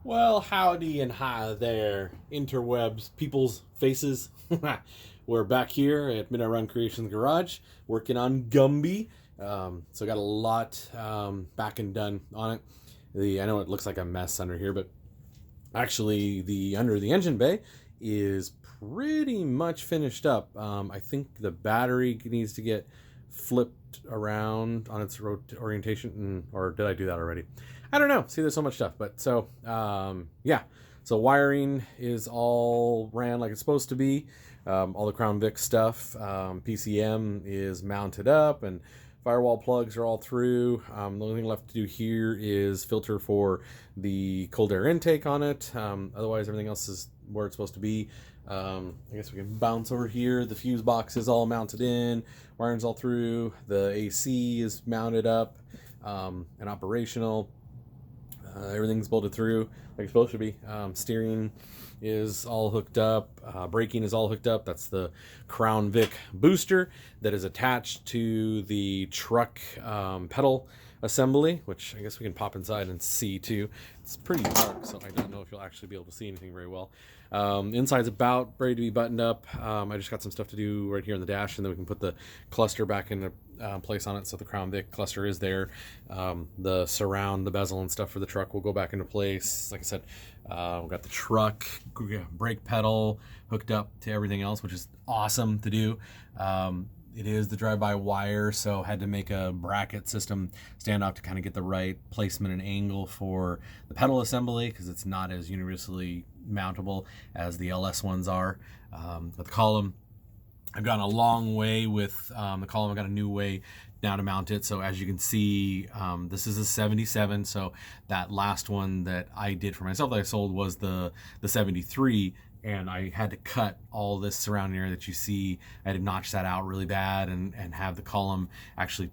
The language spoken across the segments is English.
Well, howdy and hi there, interwebs, people's faces. We're back here at Midnight Run Creations Garage working on Gumby. So got a lot back and done on it. I know it looks like a mess under here, but actually the under the engine bay is pretty much finished up. I think the battery needs to get flipped around on its orientation, or did I do that already? I don't know. See, there's so much stuff, but so yeah. So wiring is all ran like it's supposed to be. All the Crown Vic stuff. PCM is mounted up, and firewall plugs are all through. The only thing left to do here is filter for the cold air intake on it. Otherwise, everything else is where it's supposed to be. I guess we can bounce over here. The fuse box is all mounted in. Wiring's all through. The AC is mounted up and operational. Everything's bolted through like it's supposed to be. Steering is all hooked up. Braking is all hooked up. That's the Crown Vic booster that is attached to the truck pedal assembly, which I guess we can pop inside and see too. It's pretty dark, so I don't know if you'll actually be able to see anything very well. Inside's about ready to be buttoned up. I just got some stuff to do right here in the dash, and then we can put the cluster back into place on it. So the Crown Vic cluster is there. The surround, the bezel and stuff for the truck will go back into place. Like I said, we've got the truck brake pedal hooked up to everything else, which is awesome to do. It is the drive-by-wire, so had to make a bracket system standoff to kind of get the right placement and angle for the pedal assembly, because it's not as universally mountable as the LS ones are. But the column, I've gone a long way with the column. I've got a new way now to mount it. So as you can see, this is a 77. So that last one that I did for myself that I sold was the 73. And I had to cut all this surrounding area that you see. I had to notch that out really bad and have the column actually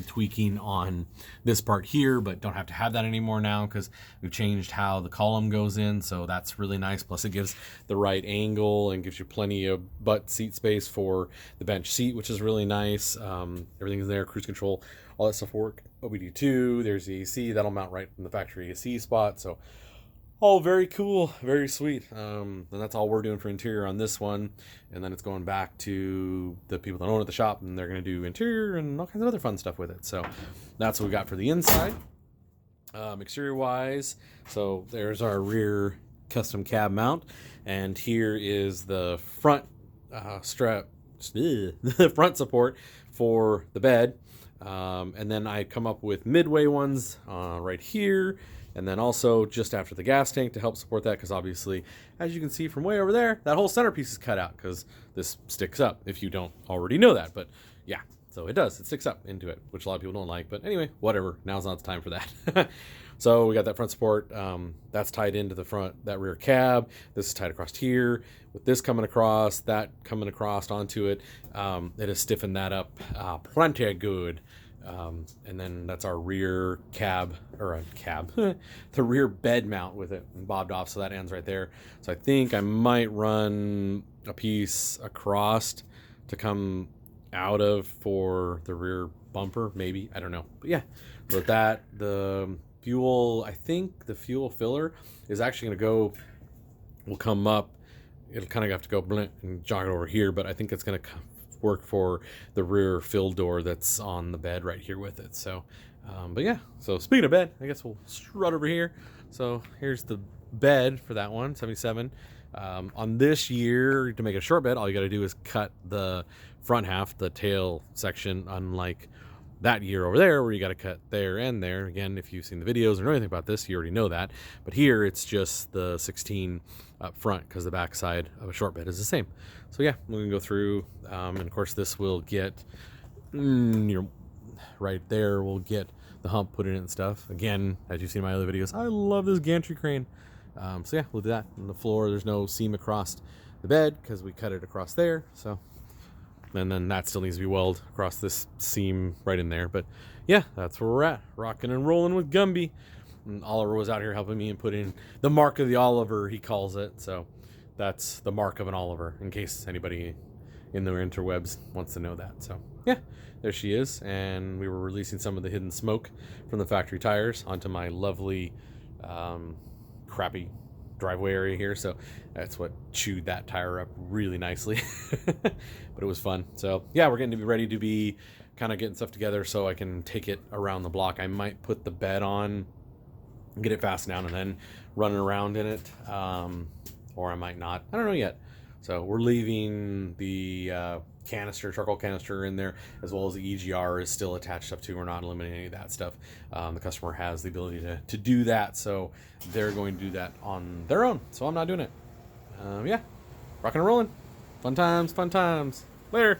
tweaking on this part here, but don't have to have that anymore now because we've changed how the column goes in. So that's really nice. Plus it gives the right angle and gives you plenty of butt seat space for the bench seat, which is really nice. Everything is there, cruise control, all that stuff will work. OBD2, there's the AC, that'll mount right in the factory AC spot. So all very cool, very sweet. And that's all we're doing for interior on this one. And then it's going back to the people that own it at the shop, and they're going to do interior and all kinds of other fun stuff with it. So that's what we got for the inside. Exterior wise, so there's our rear custom cab mount. And here is the front the front support for the bed. And then I come up with midway ones right here. And then also just after the gas tank to help support that, because obviously, as you can see from way over there, that whole centerpiece is cut out because this sticks up, if you don't already know that. But yeah, so it does. It sticks up into it, which a lot of people don't like. But anyway, whatever. Now's not the time for that. So we got that front support. That's tied into the front, that rear cab. This is tied across here. With this coming across, that coming across onto it, it has stiffened that up plenty good. And then that's our rear cab, or a cab, the rear bed mount with it and bobbed off. So that ends right there. So I think I might run a piece across to come out of for the rear bumper, maybe. I don't know. But yeah, with that, the fuel, I think the fuel filler is actually going to will come up. It'll kind of have to go blint and jog it over here, but I think it's going to work for the rear fill door that's on the bed right here with it. So but yeah, so speaking of bed, I guess we'll strut over here. So here's the bed for that one, 77. On this year, to make a short bed, all you got to do is cut the front half, the tail section, unlike that year over there where you got to cut there and there. Again, if you've seen the videos or know anything about this, you already know that. But here it's just the 16 up front because the back side of a short bed is the same. So yeah, we can go through, and of course this will get right there. We'll get the hump put in it and stuff. Again, as you've seen in my other videos, I love this gantry crane. So yeah, we'll do that. On the floor, there's no seam across the bed because we cut it across there. So. And then that still needs to be welded across this seam right in there. But yeah, that's where we're at. Rocking and rolling with Gumby. And Oliver was out here helping me and put in the mark of the Oliver, he calls it. So that's the mark of an Oliver, in case anybody in the interwebs wants to know that. So yeah, there she is. And we were releasing some of the hidden smoke from the factory tires onto my lovely crappy driveway area here, so that's what chewed that tire up really nicely. But it was fun. So yeah, we're getting to be ready to be kind of getting stuff together so I can take it around the block. I might put the bed on, get it fastened down, and then run around in it, or I might not. I don't know yet. So we're leaving the charcoal canister in there, as well as the EGR is still attached up to. We're not eliminating any of that stuff. The customer has the ability to do that, so they're going to do that on their own. So I'm not doing it. Yeah, rocking and rolling. Fun times, fun times. Later.